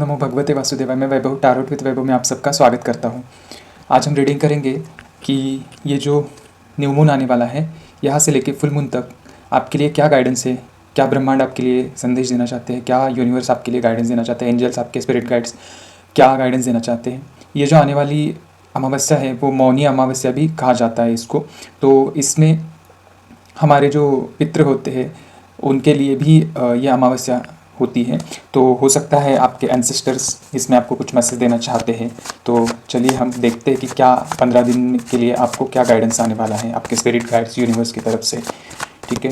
नमो भगवते वासुदेवाय। मैं वैभव, टारोट विद वैभव में आप सबका स्वागत करता हूँ। आज हम रीडिंग करेंगे कि ये जो न्यू मून आने वाला है, यहाँ से लेके फुल मून तक आपके लिए क्या गाइडेंस है, क्या ब्रह्मांड आपके लिए संदेश देना चाहते हैं, क्या यूनिवर्स आपके लिए गाइडेंस देना चाहते हैं, एंजल्स आपके स्पिरिट गाइड्स क्या गाइडेंस देना चाहते हैं। ये जो आने वाली अमावस्या है वो मौनी अमावस्या भी कहा जाता है इसको। तो इसमें हमारे जो पितृ होते हैं उनके लिए भी ये अमावस्या होती है। तो हो सकता है आपके एंसेस्टर्स इसमें आपको कुछ मैसेज देना चाहते हैं। तो चलिए हम देखते हैं कि क्या 15 दिन के लिए आपको क्या गाइडेंस आने वाला है आपके स्पिरिट गाइड्स यूनिवर्स की तरफ से। ठीक है,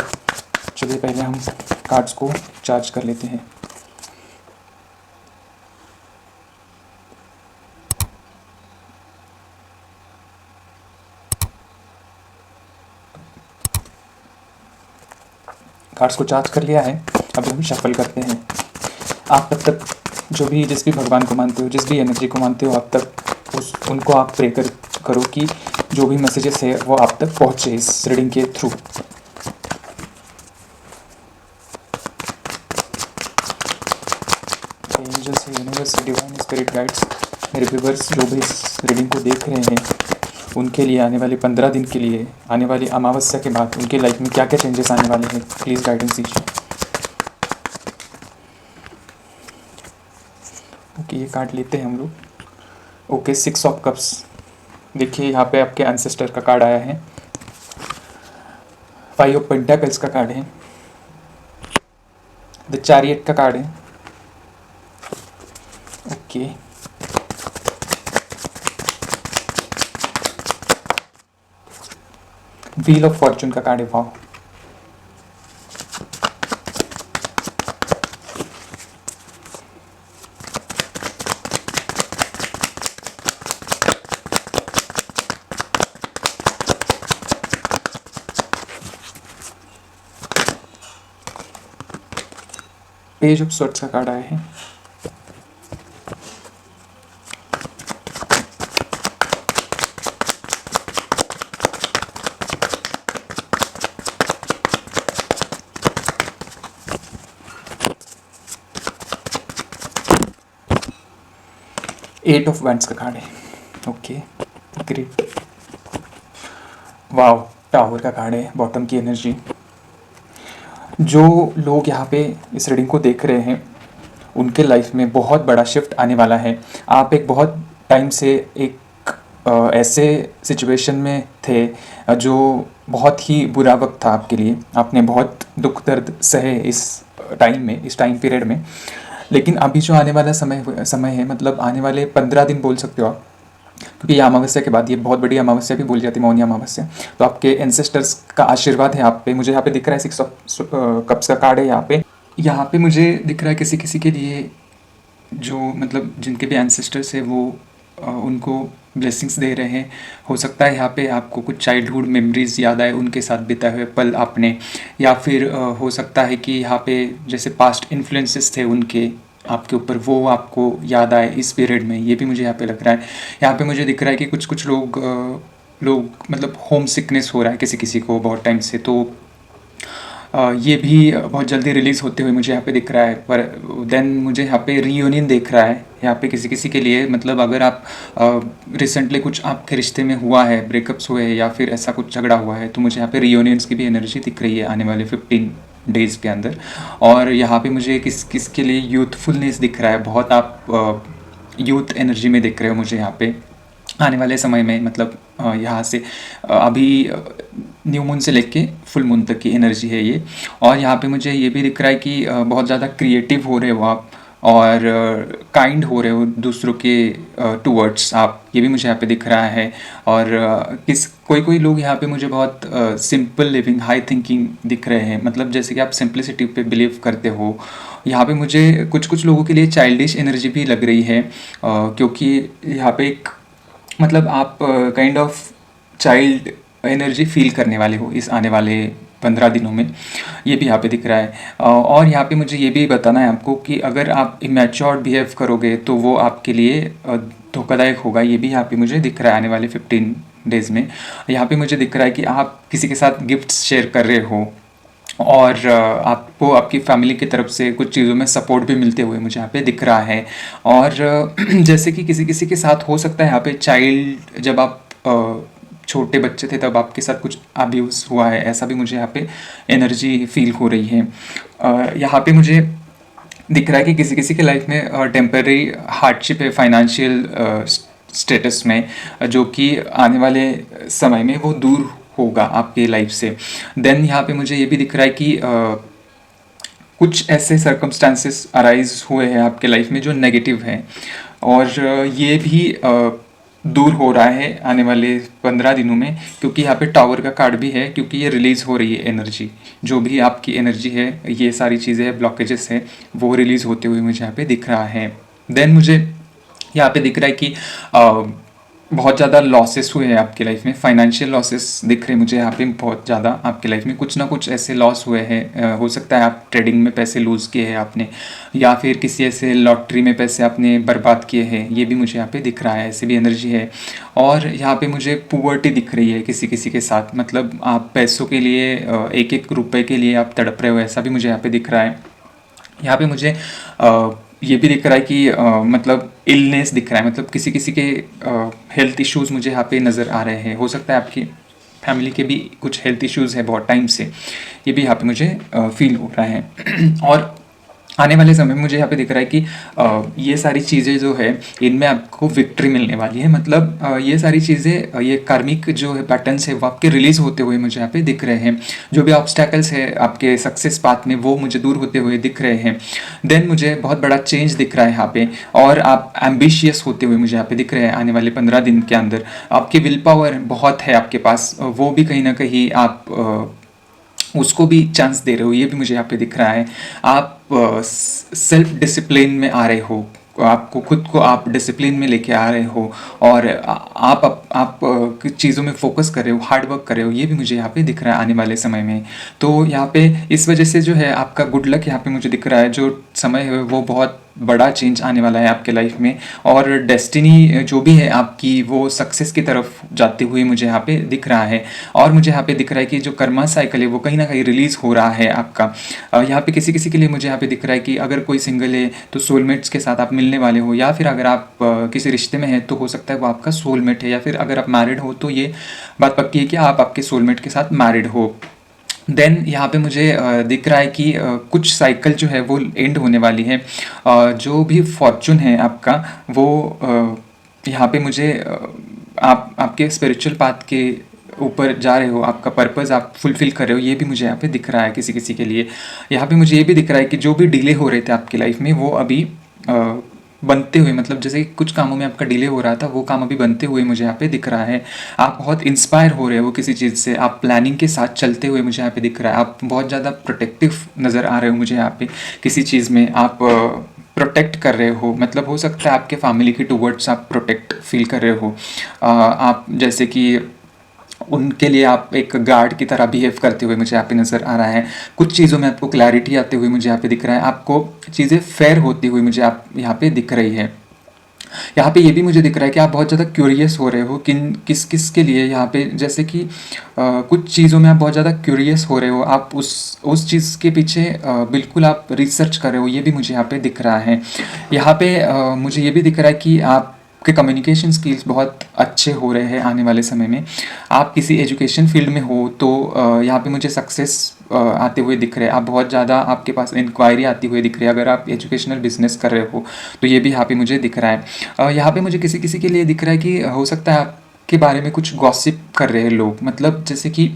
चलिए पहले हम कार्ड्स को चार्ज कर लेते हैं। कार्ड्स को चार्ज कर लिया है, अब हम शफल करते हैं। आप तब तक जो भी जिस भी भगवान को मानते हो, जिस भी एनर्जी को मानते हो, आप तक उनको आप प्रे करो कि जो भी मैसेजेस है वो आप तक पहुँचे इस रीडिंग के through. Angels, universe, divine spirit guides, मेरे व्यूअर्स जो भी इस रीडिंग को देख रहे हैं उनके लिए आने वाले 15 दिन के लिए, आने वाली अमावस्या के बाद उनके लाइफ में क्या क्या चेंजेस आने वाले हैं, प्लीज़ गाइडेंस दीजिए। ओके, ये कार्ड लेते हैं हम लोग। Okay, 6 of cups. देखिए यहाँ पे आपके एंसेस्टर का कार्ड आया है। 5 ऑफ पेंटाकल्स का कार्ड है। द चैरियट का कार्ड है। ओके, व्हील ऑफ फॉर्चून का कार्ड है। वाह, पेज ऑफ स्वॉर्ड्स का कार्ड आया है। एट ऑफ वैंड्स का कार्ड है। Okay, great. वाव, टावर का कार्ड है, बॉटम की एनर्जी। जो लोग यहाँ पे इस रीडिंग को देख रहे हैं उनके लाइफ में बहुत बड़ा शिफ्ट आने वाला है। आप एक बहुत टाइम से एक ऐसे सिचुएशन में थे जो बहुत ही बुरा वक्त था आपके लिए। आपने बहुत दुख दर्द सहे इस टाइम पीरियड में। लेकिन अभी जो आने वाला समय है, मतलब आने वाले 15 दिन बोल सकते हो आप, क्योंकि ये अमावस्या के बाद ये बहुत बड़ी अमावस्या भी बोल जाती है, मौनी अमावस्या। तो आपके एंसेस्टर्स का आशीर्वाद है आप पे। मुझे यहाँ पे दिख रहा है 6 ऑफ कप्स का कार्ड है यहाँ पे मुझे दिख रहा है किसी किसी के लिए जो मतलब जिनके भी एंसेस्टर्स है वो उनको ब्लेसिंग्स दे रहे हैं। हो सकता है यहाँ पे आपको कुछ चाइल्डहुड मेमोरीज याद आए, उनके साथ बिताए हुए पल आपने, या फिर हो सकता है कि यहाँ पे जैसे पास्ट इन्फ्लुएंसेस थे उनके आपके ऊपर, वो आपको याद आए इस पीरियड में। ये भी मुझे यहाँ पे लग रहा है। यहाँ पे मुझे दिख रहा है कि कुछ लोग मतलब होम सिकनेस हो रहा है किसी किसी को बहुत टाइम से, तो ये भी बहुत जल्दी रिलीज़ होते हुए मुझे यहाँ पे दिख रहा है। पर देन मुझे यहाँ पे रीयूनियन दिख रहा है यहाँ पे किसी किसी के लिए। मतलब अगर आप रिसेंटली कुछ आपके रिश्ते में हुआ है, ब्रेकअप्स हुए हैं या फिर ऐसा कुछ झगड़ा हुआ है, तो मुझे यहाँ पे रीयूनियंस की भी एनर्जी दिख रही है आने वाले 15 डेज़ के अंदर। और यहाँ पे मुझे किसके लिए यूथफुलनेस दिख रहा है, बहुत आप यूथ एनर्जी में दिख रहे हो मुझे यहाँ पे आने वाले समय में। मतलब यहाँ से अभी न्यू मून से लेके फुल मून तक की एनर्जी है ये। और यहाँ पे मुझे ये भी दिख रहा है कि बहुत ज़्यादा क्रिएटिव हो रहे हो आप और काइंड हो रहे हो दूसरों के टूवर्ड्स आप, ये भी मुझे यहाँ पे दिख रहा है। और कोई लोग यहाँ पे मुझे बहुत सिंपल लिविंग, हाई थिंकिंग दिख रहे हैं। मतलब जैसे कि आप सिंप्लिसिटी पे बिलीव करते हो। यहाँ पे मुझे कुछ लोगों के लिए चाइल्डिश एनर्जी भी लग रही है, क्योंकि यहाँ पे एक मतलब आप kind of child energy feel करने वाले हो इस आने वाले 15 दिनों में, ये भी यहाँ पे दिख रहा है। और यहाँ पे मुझे ये भी बताना है आपको कि अगर आप इमेच्योर्ड बिहेव करोगे तो वो आपके लिए धोखादायक होगा। ये भी यहाँ पे मुझे दिख रहा है आने वाले 15 डेज़ में। यहाँ पे मुझे दिख रहा है कि आप किसी के साथ गिफ्ट्स शेयर कर रहे हो और आपको आपकी फैमिली की तरफ से कुछ चीज़ों में सपोर्ट भी मिलते हुए मुझे यहाँ पे दिख रहा है। और जैसे कि किसी किसी के साथ हो सकता है यहाँ पे चाइल्ड, जब आप छोटे बच्चे थे तब आपके साथ कुछ अब्यूज़ हुआ है, ऐसा भी मुझे यहाँ पे एनर्जी फील हो रही है। यहाँ पे मुझे दिख रहा है कि किसी किसी के लाइफ में टेम्पररी हार्डशिप है फाइनेंशियल स्टेटस में, जो कि आने वाले समय में वो दूर होगा आपके लाइफ से। देन यहाँ पे मुझे ये भी दिख रहा है कि कुछ ऐसे सर्कमस्टांसेस अराइज हुए हैं आपके लाइफ में जो नेगेटिव हैं, और ये भी दूर हो रहा है आने वाले 15 दिनों में, क्योंकि यहाँ पे टावर का कार्ड भी है, क्योंकि ये रिलीज़ हो रही है एनर्जी, जो भी आपकी एनर्जी है, ये सारी चीज़ें हैं, ब्लॉकेजेस है, वो रिलीज़ होते हुए मुझे यहाँ पे दिख रहा है। देन मुझे यहाँ पे दिख रहा है कि बहुत ज़्यादा लॉसेस हुए हैं आपकी लाइफ में, फाइनेंशियल लॉसेस दिख रहे हैं मुझे यहाँ पे बहुत ज़्यादा आपकी लाइफ में, कुछ ना कुछ ऐसे लॉस हुए हैं। हो सकता है आप ट्रेडिंग में पैसे लूज़ किए हैं आपने, या फिर किसी ऐसे लॉटरी में पैसे आपने बर्बाद किए हैं, ये भी मुझे यहाँ पे दिख रहा है, ऐसी भी एनर्जी है। और यहाँ पे मुझे पुअर्टी दिख रही है किसी किसी के साथ, मतलब आप पैसों के लिए एक एक रुपए के लिए आप तड़प रहे हो, ऐसा भी मुझे यहाँ पे दिख रहा है। यहाँ पे मुझे ये भी दिख रहा है कि मतलब इलनेस दिख रहा है, मतलब किसी किसी के हेल्थ इश्यूज़ मुझे यहाँ पे नज़र आ रहे हैं। हो सकता है आपकी फैमिली के भी कुछ हेल्थ इश्यूज़ है बहुत टाइम से, ये भी यहाँ पे मुझे फील हो रहा है। और आने वाले समय में मुझे यहाँ पे दिख रहा है कि ये सारी चीज़ें जो है इनमें आपको विक्ट्री मिलने वाली है, मतलब ये सारी चीज़ें, ये कार्मिक जो है पैटर्न्स है वो आपके रिलीज़ होते हुए मुझे यहाँ पे दिख रहे हैं। जो भी ऑब्स्टैकल्स है आपके सक्सेस पाथ में वो मुझे दूर होते हुए दिख रहे हैं। देन मुझे बहुत बड़ा चेंज दिख रहा है यहाँ पे, और आप एम्बिशियस होते हुए मुझे यहाँ पे दिख रहे हैं आने वाले 15 दिन के अंदर। आपकी विल पावर बहुत है आपके पास, वो भी कहीं ना कहीं आप उसको भी चांस दे रहे हो, ये भी मुझे यहाँ पे दिख रहा है। आप सेल्फ डिसिप्लिन में आ रहे हो, आपको खुद को आप डिसिप्लिन में लेके आ रहे हो, और आप चीज़ों में फोकस कर रहे हो, हार्ड वर्क कर रहे हो, ये भी मुझे यहाँ पे दिख रहा है आने वाले समय में। तो यहाँ पे इस वजह से जो है आपका गुड लक यहाँ पे मुझे दिख रहा है, जो समय है वो बहुत बड़ा चेंज आने वाला है आपके लाइफ में, और डेस्टिनी जो भी है आपकी वो सक्सेस की तरफ जाते हुए मुझे यहाँ पे दिख रहा है। और मुझे यहाँ पे दिख रहा है कि जो कर्मा साइकिल है वो कहीं ना कहीं रिलीज़ हो रहा है आपका। यहाँ पे किसी किसी के लिए मुझे यहाँ पे दिख रहा है कि अगर कोई सिंगल है तो सोलमेट्स के साथ आप मिलने वाले हो, या फिर अगर आप किसी रिश्ते में हैं तो हो सकता है वो आपका सोलमेट है, या फिर अगर आप मैरिड हो तो ये बात पक्की है कि आप आपके सोलमेट के साथ मैरिड हो। देन यहाँ पे मुझे दिख रहा है कि कुछ साइकिल जो है वो एंड होने वाली है। जो भी फॉर्चून है आपका वो यहाँ पे मुझे आप आपके स्पिरिचुअल पाथ के ऊपर जा रहे हो, आपका पर्पस आप फुलफिल कर रहे हो, ये भी मुझे यहाँ पे दिख रहा है किसी किसी के लिए। यहाँ पे मुझे ये भी दिख रहा है कि जो भी डिले हो रहे थे आपकी लाइफ में वो अभी बनते हुए, मतलब जैसे कुछ कामों में आपका डिले हो रहा था वो काम अभी बनते हुए मुझे यहाँ पे दिख रहा है। आप बहुत इंस्पायर हो रहे हो किसी चीज़ से, आप प्लानिंग के साथ चलते हुए मुझे यहाँ पे दिख रहा है। आप बहुत ज़्यादा प्रोटेक्टिव नज़र आ रहे हो मुझे यहाँ पे, किसी चीज़ में आप प्रोटेक्ट कर रहे हो, मतलब हो सकता है आपके फैमिली के टूवर्ड्स आप प्रोटेक्ट फील कर रहे हो। आप जैसे कि उनके लिए आप एक गार्ड की तरह बिहेव करते हुए मुझे यहाँ पे नज़र आ रहा है। कुछ चीज़ों में आपको क्लैरिटी आते हुए मुझे यहाँ पे दिख रहा है, आपको चीज़ें फेयर होती हुई मुझे आप यहाँ पे दिख रही है। यहाँ पे ये भी मुझे दिख रहा है कि आप बहुत ज़्यादा क्यूरियस हो रहे हो किस किस के लिए, यहाँ पे जैसे कि कुछ चीज़ों में आप बहुत ज़्यादा क्यूरियस हो रहे हो, आप उस चीज़ के पीछे बिल्कुल आप रिसर्च कर रहे हो, ये भी मुझे यहाँ पे दिख रहा है। यहाँ पे मुझे ये भी दिख रहा है कि आप के कम्युनिकेशन स्किल्स बहुत अच्छे हो रहे हैं आने वाले समय में। आप किसी एजुकेशन फील्ड में हो तो यहाँ पे मुझे सक्सेस आते हुए दिख रहे हैं। आप बहुत ज़्यादा आपके पास इंक्वायरी आती हुई दिख रही है, अगर आप एजुकेशनल बिजनेस कर रहे हो तो ये भी यहाँ पे मुझे दिख रहा है। यहाँ पे मुझे किसी किसी के लिए दिख रहा है कि हो सकता है आपके बारे में कुछ गॉसिप कर रहे हैं लोग, मतलब जैसे कि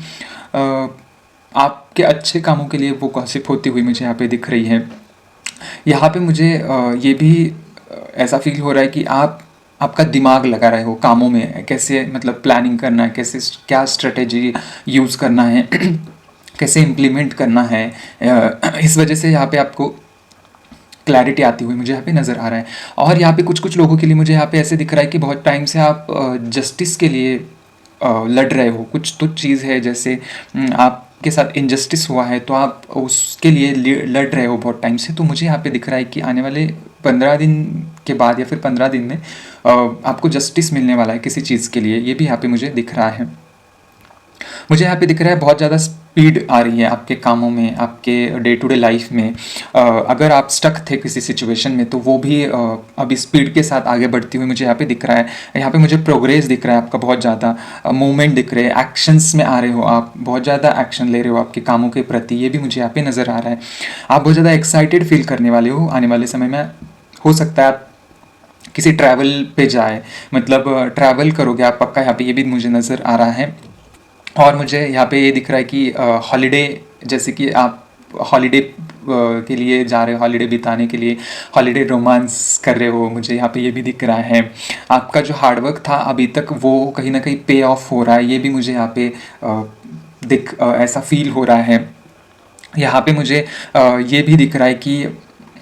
आपके अच्छे कामों के लिए वो गॉसिप होती हुई मुझे यहाँ पे दिख रही है। यहाँ पे मुझे ये भी ऐसा फील हो रहा है कि आप आपका दिमाग लगा रहे हो कामों में, कैसे मतलब प्लानिंग करना है, कैसे क्या स्ट्रेटेजी यूज़ करना है कैसे इम्प्लीमेंट करना है। इस वजह से यहाँ पे आपको क्लैरिटी आती हुई मुझे यहाँ पे नज़र आ रहा है। और यहाँ पे कुछ कुछ लोगों के लिए मुझे यहाँ पे ऐसे दिख रहा है कि बहुत टाइम से आप जस्टिस के लिए लड़ रहे हो, कुछ तो चीज़ है जैसे आपके साथ इनजस्टिस हुआ है तो आप उसके लिए लड़ रहे हो बहुत टाइम से। तो मुझे यहाँ पे दिख रहा है कि आने वाले 15 दिन के बाद या फिर 15 दिन में आपको जस्टिस मिलने वाला है किसी चीज़ के लिए, ये भी यहाँ पे मुझे दिख रहा है। मुझे यहाँ पे दिख रहा है बहुत ज़्यादा स्पीड आ रही है आपके कामों में, आपके डे टू डे लाइफ में। अगर आप स्टक थे किसी सिचुएशन में तो वो भी अभी स्पीड के साथ आगे बढ़ती हुई मुझे यहाँ पे दिख रहा है। यहाँ पे मुझे प्रोग्रेस दिख रहा है आपका, बहुत ज़्यादा मूवमेंट दिख रहे हैं, एक्शंस में आ रहे हो आप, बहुत ज़्यादा एक्शन ले रहे हो आपके कामों के प्रति, ये भी मुझे यहाँ पे नज़र आ रहा है। आप बहुत ज़्यादा एक्साइटेड फील करने वाले हो आने वाले समय में। हो सकता है आप किसी ट्रैवल पे जाए, मतलब ट्रैवल करोगे आप पक्का, यहाँ पे ये भी मुझे नज़र आ रहा है। और मुझे यहाँ पे ये दिख रहा है कि हॉलीडे, जैसे कि आप हॉलीडे के लिए जा रहे हो, हॉलीडे बिताने के लिए, हॉलीडे रोमांस कर रहे हो, मुझे यहाँ पे ये भी दिख रहा है। आपका जो हार्डवर्क था अभी तक वो कहीं ना कहीं पे ऑफ हो रहा है, ये भी मुझे यहाँ पे ऐसा फील हो रहा है। यहाँ पे मुझे ये भी दिख रहा है कि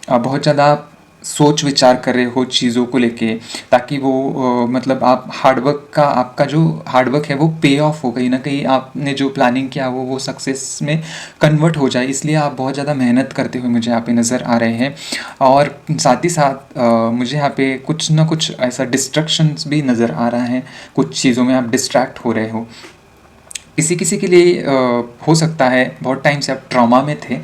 बहुत ज़्यादा सोच विचार कर रहे हो चीज़ों को लेके, ताकि वो मतलब आप हार्डवर्क का, आपका जो हार्डवर्क है वो पे ऑफ हो, कहीं ना कहीं आपने जो प्लानिंग किया वो सक्सेस में कन्वर्ट हो जाए, इसलिए आप बहुत ज़्यादा मेहनत करते हुए मुझे यहाँ पे नज़र आ रहे हैं। और साथ ही साथ मुझे यहाँ पे कुछ ना कुछ ऐसा डिस्ट्रक्शंस भी नज़र आ रहा है, कुछ चीज़ों में आप डिस्ट्रैक्ट हो रहे हो। किसी किसी के लिए हो सकता है बहुत टाइम से आप ट्रॉमा में थे,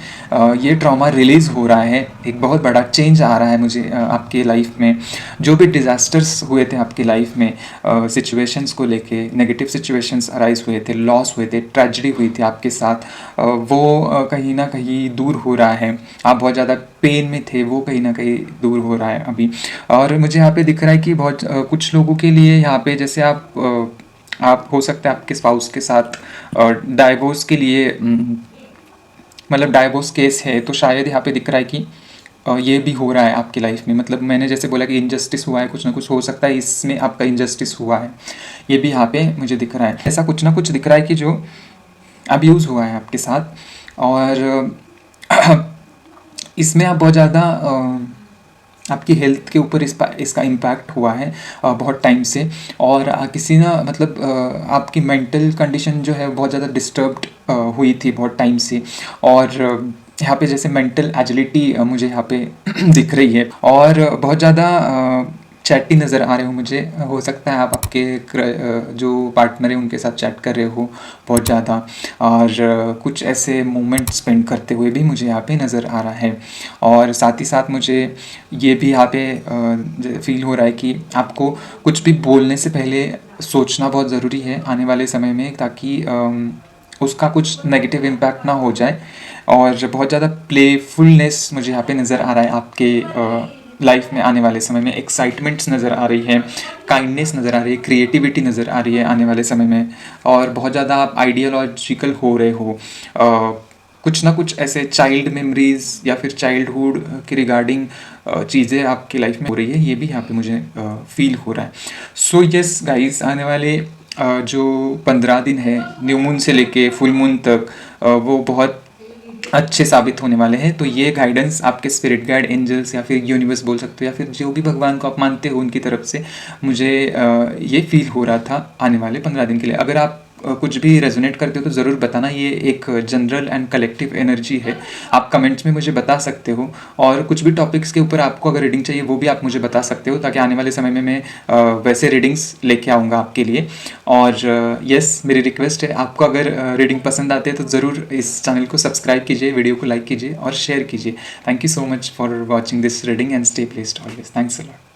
ये ट्रॉमा रिलीज़ हो रहा है, एक बहुत बड़ा चेंज आ रहा है मुझे आपके लाइफ में। जो भी डिज़ास्टर्स हुए थे आपकी लाइफ में, सिचुएशंस को लेके, नेगेटिव सिचुएशंस अराइज हुए थे, लॉस हुए थे, ट्रेजेडी हुई थी आपके साथ, वो कहीं ना कहीं दूर हो रहा है। आप बहुत ज़्यादा पेन में थे, वो कहीं ना कहीं दूर हो रहा है अभी। और मुझे यहाँ पे दिख रहा है कि बहुत कुछ लोगों के लिए यहाँ पे, जैसे आप हो सकता है आपके स्पाउस के साथ डाइवोर्स के लिए मतलब डाइवोर्स केस है, तो शायद यहाँ पे दिख रहा है कि ये भी हो रहा है आपकी लाइफ में। मतलब मैंने जैसे बोला कि इनजस्टिस हुआ है, कुछ ना कुछ हो सकता है इसमें आपका इनजस्टिस हुआ है, ये भी यहाँ पे मुझे दिख रहा है। ऐसा कुछ ना कुछ दिख रहा है कि जो अब्यूज़ हुआ है आपके साथ, और इसमें आप बहुत ज़्यादा आपकी हेल्थ के ऊपर इसका इम्पैक्ट हुआ है बहुत टाइम से। और किसी ना मतलब आपकी मेंटल कंडीशन जो है बहुत ज़्यादा डिस्टर्ब्ड हुई थी बहुत टाइम से। और यहाँ पे जैसे मेंटल एजिलिटी मुझे यहाँ पे दिख रही है, और बहुत ज़्यादा चैटी नज़र आ रहे हो मुझे। हो सकता है आप आपके जो पार्टनर है उनके साथ चैट कर रहे हो बहुत ज़्यादा, और कुछ ऐसे मोमेंट स्पेंड करते हुए भी मुझे यहाँ पे नज़र आ रहा है। और साथ ही साथ मुझे ये भी यहाँ पे फील हो रहा है कि आपको कुछ भी बोलने से पहले सोचना बहुत ज़रूरी है आने वाले समय में, ताकि उसका कुछ नेगेटिव इम्पैक्ट ना हो जाए। और बहुत ज़्यादा प्लेफुलनेस मुझे यहाँ पे नज़र आ रहा है आपके लाइफ में आने वाले समय में। एक्साइटमेंट्स नज़र आ रही है, काइंडनेस नज़र आ रही है, क्रिएटिविटी नज़र आ रही है आने वाले समय में। और बहुत ज़्यादा आप आइडियोलॉजिकल हो रहे हो, कुछ ना कुछ ऐसे चाइल्ड मेमोरीज या फिर चाइल्डहुड के रिगार्डिंग चीज़ें आपकी लाइफ में हो रही है, ये भी यहाँ पे मुझे फील हो रहा है। सो यस गाइस, आने वाले जो 15 दिन है न्यू मून से लेके फुल मून तक, वो बहुत अच्छे साबित होने वाले हैं। तो ये गाइडेंस आपके स्पिरिट गाइड, एंजल्स या फिर यूनिवर्स बोल सकते हो, या फिर जो भी भगवान को आप मानते हो उनकी तरफ से मुझे ये फील हो रहा था आने वाले 15 दिन के लिए। अगर आप कुछ भी रेजोनेट करते हो तो ज़रूर बताना, ये एक जनरल एंड कलेक्टिव एनर्जी है। आप कमेंट्स में मुझे बता सकते हो, और कुछ भी टॉपिक्स के ऊपर आपको अगर रीडिंग चाहिए वो भी आप मुझे बता सकते हो, ताकि आने वाले समय में मैं वैसे रीडिंग्स लेके आऊँगा आपके लिए। और यस, मेरी रिक्वेस्ट है, आपको अगर रीडिंग पसंद आते हैं तो ज़रूर इस चैनल को सब्सक्राइब कीजिए, वीडियो को लाइक कीजिए और शेयर कीजिए। Thank you so much for watching this reading and stay blessed always. Thanks a lot.